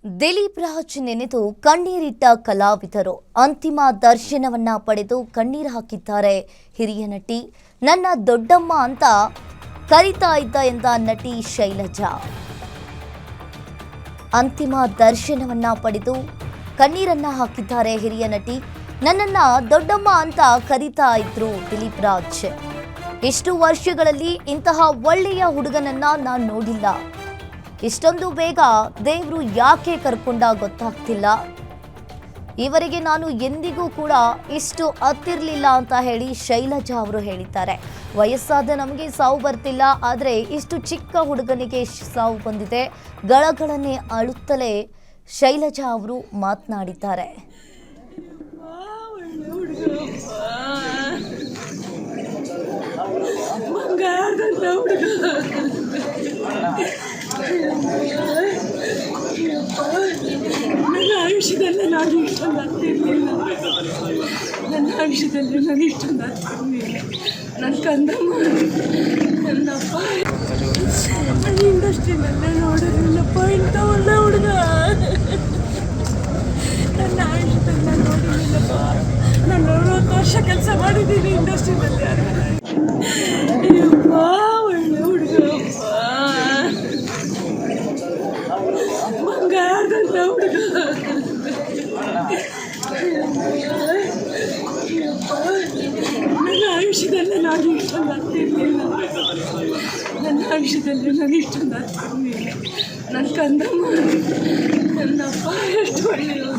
ದಿಲೀಪ್ ರಾಜ್ ನೆನೆದು ಕಣ್ಣೀರಿಟ್ಟ ಕಲಾವಿದರು ಅಂತಿಮ ದರ್ಶನವನ್ನ ಪಡೆದು ಕಣ್ಣೀರು ಹಾಕಿದ್ದಾರೆ. ಹಿರಿಯ ನಟಿ ನನ್ನ ದೊಡ್ಡಮ್ಮ ಅಂತ ಕರೀತಾ ಇದ್ದ ಎಂದ ನಟಿ ಶೈಲಜಾ ಅಂತಿಮ ದರ್ಶನವನ್ನ ಪಡೆದು ಕಣ್ಣೀರನ್ನ ಹಾಕಿದ್ದಾರೆ. ಹಿರಿಯ ನಟಿ ನನ್ನನ್ನ ದೊಡ್ಡಮ್ಮ ಅಂತ ಕರೀತಾ ಇದ್ರು ದಿಲೀಪ್ ರಾಜ್. ಇಷ್ಟು ವರ್ಷಗಳಲ್ಲಿ ಇಂತಹ ಒಳ್ಳೆಯ ಹುಡುಗನನ್ನ ನಾನು ನೋಡಿಲ್ಲ. ಇಷ್ಟೊಂದು ಬೇಗ ದೇವರು ಯಾಕೆ ಕರ್ಕೊಂಡ ಗೊತ್ತಾಗ್ತಿಲ್ಲ. ಇವರಿಗೆ ನಾನು ಎಂದಿಗೂ ಕೂಡ ಇಷ್ಟು ಅತ್ತಿರಲಿಲ್ಲ ಅಂತ ಹೇಳಿ ಶೈಲಜಾ ಅವರು ಹೇಳಿದ್ದಾರೆ. ವಯಸ್ಸಾದ ನಮಗೆ ಸಾವು ಬರ್ತಿಲ್ಲ, ಆದರೆ ಇಷ್ಟು ಚಿಕ್ಕ ಹುಡುಗನಿಗೆ ಸಾವು ಬಂದಿದೆ. ಗಳಗಳನ್ನೇ ಅಳುತ್ತಲೇ ಶೈಲಜಾ ಅವರು ಮಾತನಾಡಿದ್ದಾರೆ. ನನ್ನ ಆಯುಷ್ಯದಲ್ಲೇ ನಾನು ಇಷ್ಟೊಂದು ಆಗ್ತಿರ್ಲಿಲ್ಲ. ನನ್ನ ಆಯುಷ್ಯದಲ್ಲೇ ನಾನು ಇಷ್ಟೊಂದು ಆಗ್ತಿರ್ಲಿಲ್ಲ. ನನ್ನ ಕಂದಮ್ಮ ನನ್ನಪ್ಪ ಇಂಡಸ್ಟ್ರಿನಲ್ಲೇ ನೋಡಿರಲಿಲ್ಲಪ್ಪ ಇಂಥ ಒಳ್ಳೆ ಹುಡುಗ. ನನ್ನ ಆಯುಷ್ಯದಲ್ಲಿ ನಾನು ನೋಡಿರಲಿಲ್ಲಪ್ಪ. ನಾನು 40 ವರ್ಷ ಕೆಲಸ ಮಾಡಿದ್ದೀನಿ ಇಂಡಸ್ಟ್ರಿನಲ್ಲಿ. ಅಯ್ಯಪ್ಪ ಒಳ್ಳೆ ಹುಡುಗಪ್ಪ, ಬಂಗಾರದಂಥ ಹುಡುಗ. ನನ್ನ ಆಯುಷ್ಯದಲ್ಲೇ ನಾನು ಇಷ್ಟೊಂದು ಆಗ್ತಿರ್ಲಿಲ್ಲ. ನನ್ನ ಆಯುಷ್ಯದಲ್ಲೇ ನಾನು ಇಷ್ಟೊಂದು ಆಗ್ತಿರ್ಲಿಲ್ಲ. ನನ್ನ ಕಂದಮ್ಮ ನನ್ನಪ್ಪ ಎಷ್ಟು ಒಳ್ಳೆಯವರು.